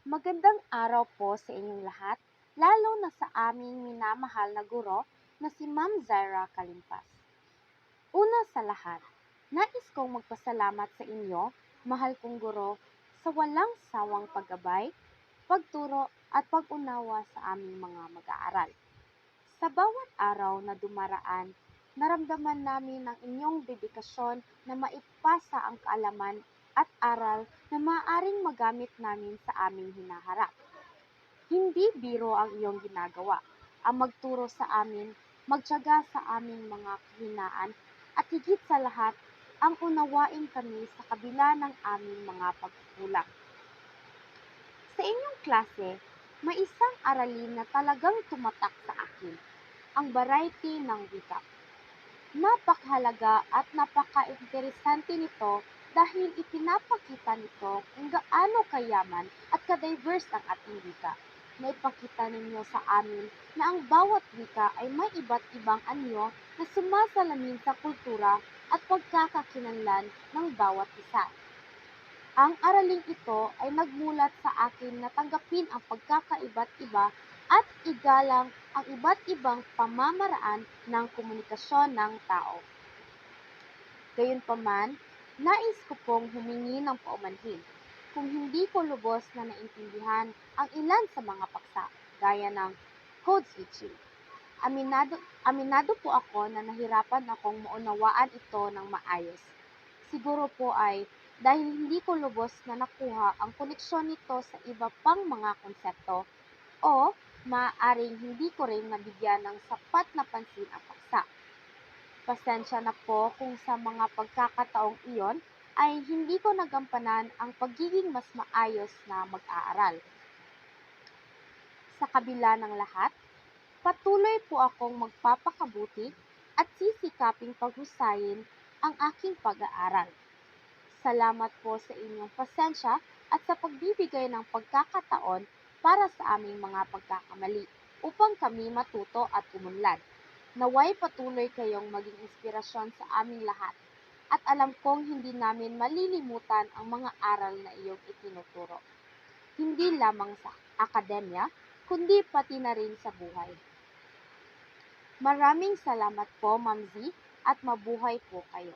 Magandang araw po sa inyong lahat, lalo na sa aming minamahal na guro na si Ma'am Zaira Kalimpas. Una sa lahat, nais kong magpasalamat sa inyo, mahal kong guro, sa walang sawang paggabay, pagturo at pag-unawa sa aming mga mag-aaral. Sa bawat araw na dumaraan, naramdaman namin ang inyong dedikasyon na maipasa ang kaalaman at aral na maaaring magamit namin sa aming hinaharap. Hindi biro ang iyong ginagawa, ang magturo sa amin, magtiyaga sa aming mga kahinaan, at higit sa lahat, ang unawain kami sa kabila ng aming mga pagkukulang. Sa inyong klase, may isang aralin na talagang tumatak sa akin, ang variety ng wika. Napakahalaga at napaka-interesante nito dahil ipinapakita nito kung gaano kayaman at ka-diverse ang ating wika. Naipakita ninyo sa amin na ang bawat wika ay may iba't ibang anyo na sumasalamin sa kultura at pagkakakilanlan ng bawat isa. Ang araling ito ay nagmulat sa akin na tanggapin ang pagkakaiba't iba at igalang ang iba't ibang pamamaraan ng komunikasyon ng tao. Gayunpaman, nais ko pong humingi ng paumanhin kung hindi ko lubos na naintindihan ang ilan sa mga paksa, gaya ng code switching. Aminado po ako na nahirapan akong maunawaan ito ng maayos. Siguro po ay dahil hindi ko lubos na nakuha ang koneksyon nito sa iba pang mga konsepto o maaaring hindi ko rin nabigyan ng sapat na pansin ang paksa. Pasensya na po kung sa mga pagkakataong iyon ay hindi ko nagampanan ang pagiging mas maayos na mag-aaral. Sa kabila ng lahat, patuloy po akong magpapakabuti at sisikaping paghusayin ang aking pag-aaral. Salamat po sa inyong pasensya at sa pagbibigay ng pagkakataon para sa aming mga pagkakamali upang kami matuto at umunlad. Naway patuloy kayong maging inspirasyon sa aming lahat at alam kong hindi namin malilimutan ang mga aral na iyong itinuturo. Hindi lamang sa akademya, kundi pati na rin sa buhay. Maraming salamat po, Ma'am Z, at mabuhay po kayo.